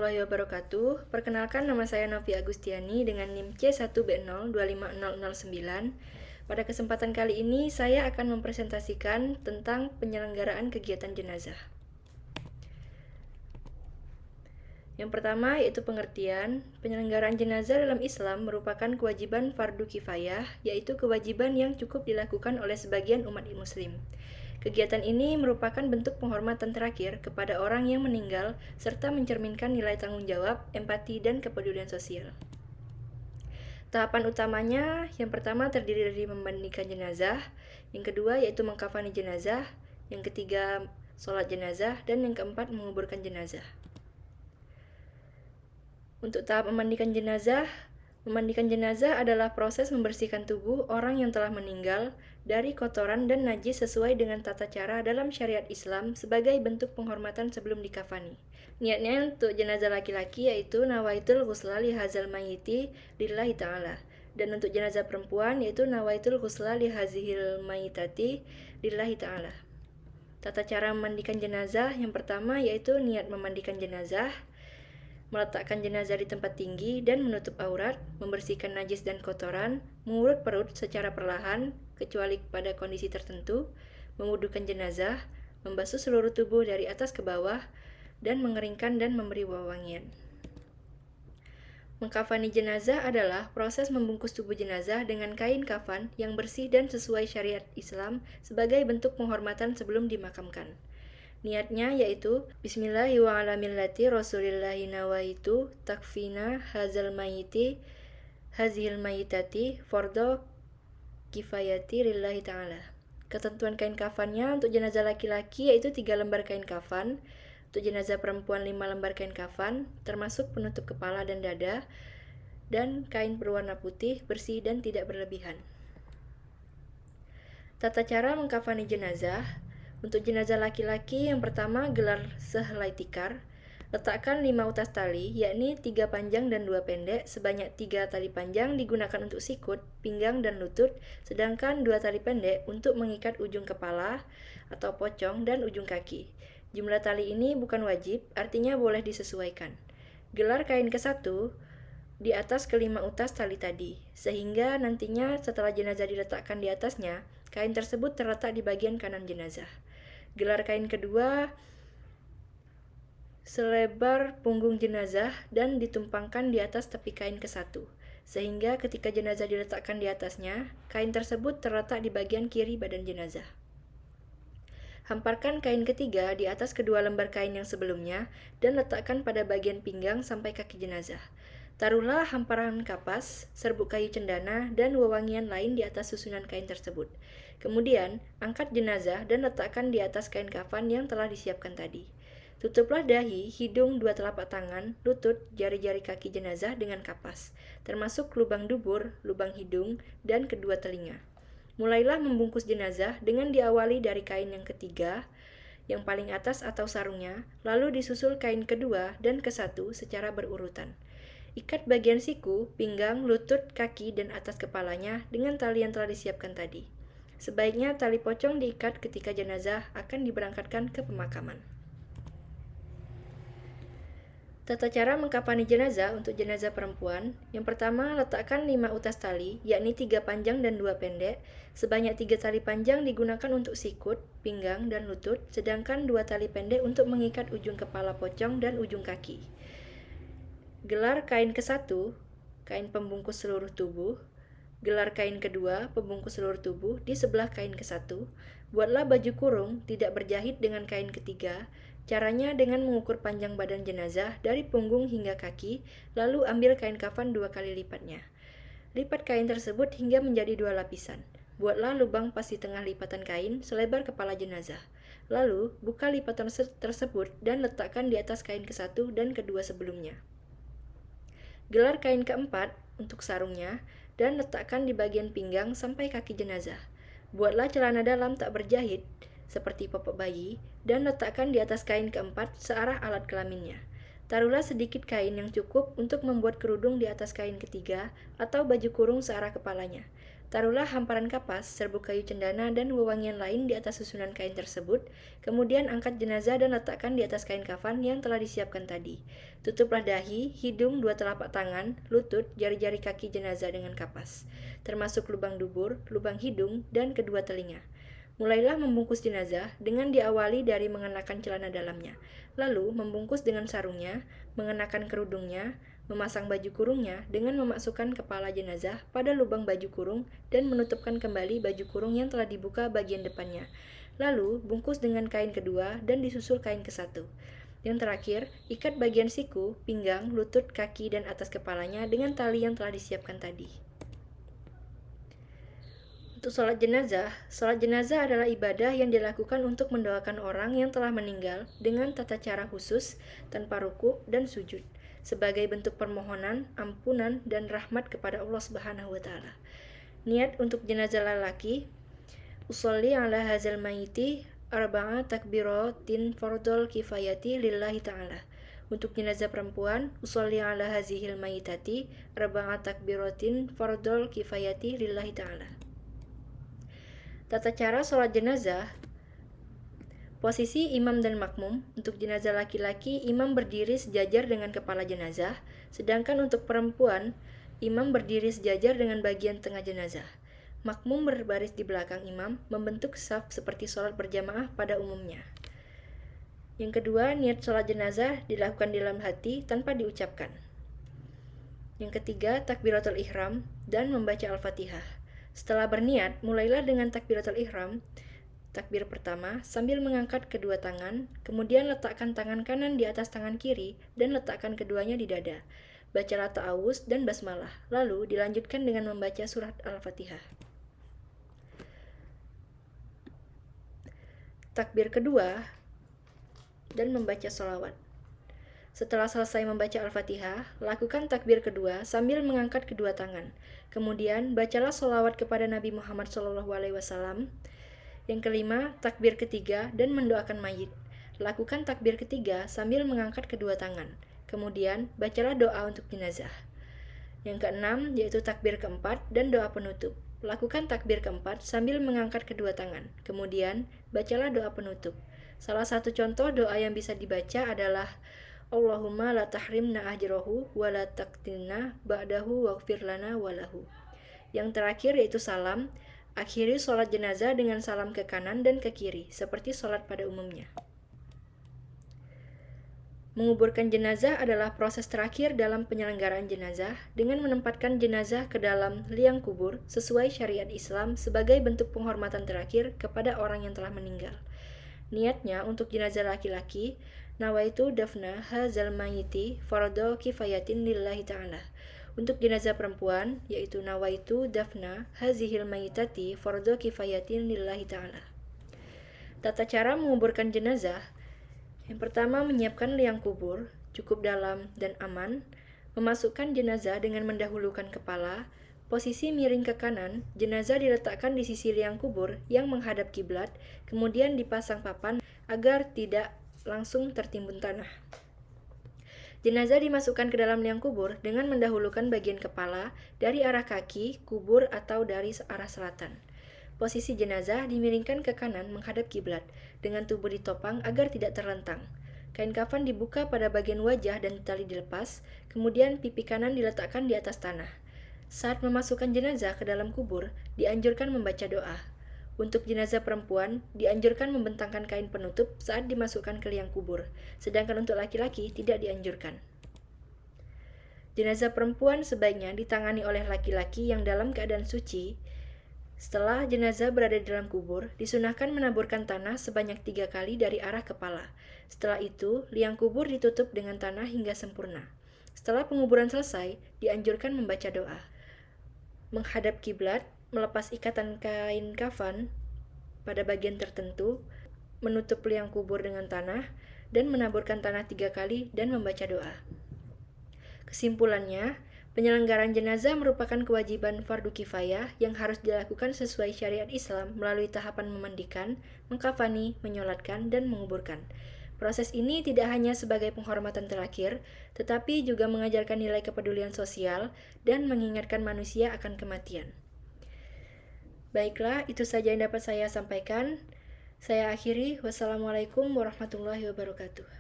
Warahmatullahi wabarakatuh. Perkenalkan, nama saya Novi Agustiani dengan NIM C1B025009. Pada kesempatan kali ini saya akan mempresentasikan tentang penyelenggaraan kegiatan jenazah. Yang pertama yaitu pengertian. Penyelenggaraan jenazah dalam Islam merupakan kewajiban fardu kifayah, yaitu kewajiban yang cukup dilakukan oleh sebagian umat muslim. Kegiatan ini merupakan bentuk penghormatan terakhir kepada orang yang meninggal serta mencerminkan nilai tanggung jawab, empati, dan kepedulian sosial. Tahapan utamanya yang pertama terdiri dari memandikan jenazah, yang kedua yaitu mengkafani jenazah, yang ketiga sholat jenazah, dan yang keempat menguburkan jenazah. Untuk tahap memandikan jenazah adalah proses membersihkan tubuh orang yang telah meninggal dari kotoran dan najis sesuai dengan tata cara dalam syariat Islam sebagai bentuk penghormatan sebelum dikafani. Niatnya untuk jenazah laki-laki yaitu nawaitul ghusla li hazal mayyiti lillahi ta'ala, dan untuk jenazah perempuan yaitu nawaitul ghusla li hazihil mayyitati lillahi ta'ala. Tata cara memandikan jenazah yang pertama yaitu niat memandikan jenazah, meletakkan jenazah di tempat tinggi dan menutup aurat, membersihkan najis dan kotoran, mengurut perut secara perlahan, kecuali pada kondisi tertentu, mewudukan jenazah, membasuh seluruh tubuh dari atas ke bawah, dan mengeringkan dan memberi wewangian. Mengkafani jenazah adalah proses membungkus tubuh jenazah dengan kain kafan yang bersih dan sesuai syariat Islam sebagai bentuk penghormatan sebelum dimakamkan. Niatnya yaitu Bismillahi wa ala millati Rasulillahi nawaitu takfina hazal mayiti hazil mayitati fordo kifayati lillahi ta'ala. Ketentuan kain kafannya untuk jenazah laki-laki yaitu 3 lembar kain kafan, untuk jenazah perempuan 5 lembar kain kafan, termasuk penutup kepala dan dada, dan kain berwarna putih, bersih, dan tidak berlebihan. Tata cara mengkafani jenazah. Untuk jenazah laki-laki yang pertama gelar sehelai tikar. Letakkan 5 utas tali, yakni 3 panjang dan 2 pendek. Sebanyak 3 tali panjang digunakan untuk sikut, pinggang, dan lutut, sedangkan 2 tali pendek untuk mengikat ujung kepala atau pocong dan ujung kaki. Jumlah tali ini bukan wajib, artinya boleh disesuaikan. Gelar kain ke-1 di atas ke-5 utas tali tadi, sehingga nantinya setelah jenazah diletakkan di atasnya, kain tersebut terletak di bagian kanan jenazah. Gelar kain kedua selebar punggung jenazah dan ditumpangkan di atas tepi kain ke-1, sehingga ketika jenazah diletakkan di atasnya, kain tersebut terletak di bagian kiri badan jenazah. Hamparkan kain ketiga di atas kedua lembar kain yang sebelumnya dan letakkan pada bagian pinggang sampai kaki jenazah. Taruhlah hamparan kapas, serbuk kayu cendana, dan wewangian lain di atas susunan kain tersebut. Kemudian, angkat jenazah dan letakkan di atas kain kafan yang telah disiapkan tadi. Tutuplah dahi, hidung, 2 telapak tangan, lutut, jari-jari kaki jenazah dengan kapas, termasuk lubang dubur, lubang hidung, dan kedua telinga. Mulailah membungkus jenazah dengan diawali dari kain yang ketiga, yang paling atas atau sarungnya, lalu disusul kain kedua dan ke-1 secara berurutan. Ikat bagian siku, pinggang, lutut, kaki, dan atas kepalanya dengan tali yang telah disiapkan tadi. Sebaiknya tali pocong diikat ketika jenazah akan diberangkatkan ke pemakaman. Tata cara mengkafani jenazah untuk jenazah perempuan. Yang pertama, letakkan 5 utas tali, yakni 3 panjang dan 2 pendek. Sebanyak 3 tali panjang digunakan untuk sikut, pinggang, dan lutut, sedangkan 2 tali pendek untuk mengikat ujung kepala pocong dan ujung kaki. Gelar kain ke-1, kain pembungkus seluruh tubuh. Gelar kain kedua, pembungkus seluruh tubuh, di sebelah kain ke-1. Buatlah baju kurung, tidak berjahit dengan kain ketiga. Caranya dengan mengukur panjang badan jenazah dari punggung hingga kaki, lalu ambil kain kafan 2 kali lipatnya. Lipat kain tersebut hingga menjadi 2 lapisan. Buatlah lubang pas di tengah lipatan kain selebar kepala jenazah. Lalu, buka lipatan tersebut dan letakkan di atas kain ke-1 dan kedua sebelumnya. Gelar kain keempat untuk sarungnya dan letakkan di bagian pinggang sampai kaki jenazah. Buatlah celana dalam tak berjahit seperti popok bayi dan letakkan di atas kain keempat searah alat kelaminnya. Taruhlah sedikit kain yang cukup untuk membuat kerudung di atas kain ketiga atau baju kurung searah kepalanya. Taruhlah hamparan kapas, serbuk kayu cendana, dan wewangian lain di atas susunan kain tersebut. Kemudian angkat jenazah dan letakkan di atas kain kafan yang telah disiapkan tadi. Tutuplah dahi, hidung, dua telapak tangan, lutut, jari-jari kaki jenazah dengan kapas, termasuk lubang dubur, lubang hidung, dan kedua telinga. Mulailah membungkus jenazah dengan diawali dari mengenakan celana dalamnya, lalu membungkus dengan sarungnya, mengenakan kerudungnya, memasang baju kurungnya dengan memasukkan kepala jenazah pada lubang baju kurung dan menutupkan kembali baju kurung yang telah dibuka bagian depannya. Lalu, bungkus dengan kain kedua dan disusul kain kesatu. Yang terakhir, ikat bagian siku, pinggang, lutut, kaki, dan atas kepalanya dengan tali yang telah disiapkan tadi. Untuk sholat jenazah adalah ibadah yang dilakukan untuk mendoakan orang yang telah meninggal dengan tata cara khusus, tanpa ruku dan sujud, sebagai bentuk permohonan, ampunan, dan rahmat kepada Allah Subhanahu wa Ta'ala. Niat untuk jenazah lelaki, usolli ala hazal mayiti arba'a takbiratin fardol kifayati lillahi ta'ala. Untuk jenazah perempuan, usolli ala hazihil mayitati arba'a takbiratin fardol kifayati lillahi ta'ala. Tata cara sholat jenazah. Posisi imam dan makmum. Untuk jenazah laki-laki, imam berdiri sejajar dengan kepala jenazah, sedangkan untuk perempuan, imam berdiri sejajar dengan bagian tengah jenazah. Makmum berbaris di belakang imam, membentuk saf seperti sholat berjamaah pada umumnya. Yang kedua, niat sholat jenazah dilakukan di dalam hati tanpa diucapkan. Yang ketiga, takbiratul ihram dan membaca Al-Fatihah. Setelah berniat, mulailah dengan takbiratul ihram, takbir pertama, sambil mengangkat kedua tangan, kemudian letakkan tangan kanan di atas tangan kiri, dan letakkan keduanya di dada. Bacalah ta'awuz dan basmalah, lalu dilanjutkan dengan membaca surat Al-Fatihah. Takbir kedua, dan membaca sholawat. Setelah selesai membaca Al-Fatihah, lakukan takbir kedua sambil mengangkat kedua tangan. Kemudian, bacalah sholawat kepada Nabi Muhammad SAW. Yang kelima, takbir ketiga dan mendoakan mayit. Lakukan takbir ketiga sambil mengangkat kedua tangan. Kemudian, bacalah doa untuk jenazah. Yang keenam, yaitu takbir keempat dan doa penutup. Lakukan takbir keempat sambil mengangkat kedua tangan. Kemudian, bacalah doa penutup. Salah satu contoh doa yang bisa dibaca adalah Allahumma la tahrimna ajrohu wa la taqtinna ba'dahu waghfir lana walahu. Yang terakhir yaitu salam. Akhiri sholat jenazah dengan salam ke kanan dan ke kiri, seperti sholat pada umumnya. Menguburkan jenazah adalah proses terakhir dalam penyelenggaraan jenazah dengan menempatkan jenazah ke dalam liang kubur sesuai syariat Islam sebagai bentuk penghormatan terakhir kepada orang yang telah meninggal. Niatnya untuk jenazah laki-laki, nawaitu dafna hazal mayiti fardo kifayatin lillahi ta'ala. Untuk jenazah perempuan, yaitu nawaitu dafna hazihil mayitati fardo kifayatin lillahi ta'ala. Tata cara menguburkan jenazah. Yang pertama, menyiapkan liang kubur, cukup dalam dan aman. Memasukkan jenazah dengan mendahulukan kepala. Posisi miring ke kanan, jenazah diletakkan di sisi liang kubur yang menghadap kiblat, kemudian dipasang papan agar tidak langsung tertimbun tanah. Jenazah dimasukkan ke dalam liang kubur dengan mendahulukan bagian kepala dari arah kaki, kubur, atau dari arah selatan. Posisi jenazah dimiringkan ke kanan menghadap kiblat, dengan tubuh ditopang agar tidak terlentang. Kain kafan dibuka pada bagian wajah dan tali dilepas, kemudian pipi kanan diletakkan di atas tanah. Saat memasukkan jenazah ke dalam kubur, dianjurkan membaca doa. Untuk jenazah perempuan, dianjurkan membentangkan kain penutup saat dimasukkan ke liang kubur, sedangkan untuk laki-laki tidak dianjurkan. Jenazah perempuan sebaiknya ditangani oleh laki-laki yang dalam keadaan suci. Setelah jenazah berada di dalam kubur, disunahkan menaburkan tanah sebanyak 3 kali dari arah kepala. Setelah itu, liang kubur ditutup dengan tanah hingga sempurna. Setelah penguburan selesai, dianjurkan membaca doa. Menghadap kiblat, melepas ikatan kain kafan pada bagian tertentu, menutup liang kubur dengan tanah, dan menaburkan tanah 3 kali dan membaca doa. Kesimpulannya, penyelenggaraan jenazah merupakan kewajiban fardu kifayah yang harus dilakukan sesuai syariat Islam melalui tahapan memandikan, mengkafani, menyolatkan, dan menguburkan. Proses ini tidak hanya sebagai penghormatan terakhir, tetapi juga mengajarkan nilai kepedulian sosial dan mengingatkan manusia akan kematian. Baiklah, itu saja yang dapat saya sampaikan. Saya akhiri. Wassalamualaikum warahmatullahi wabarakatuh.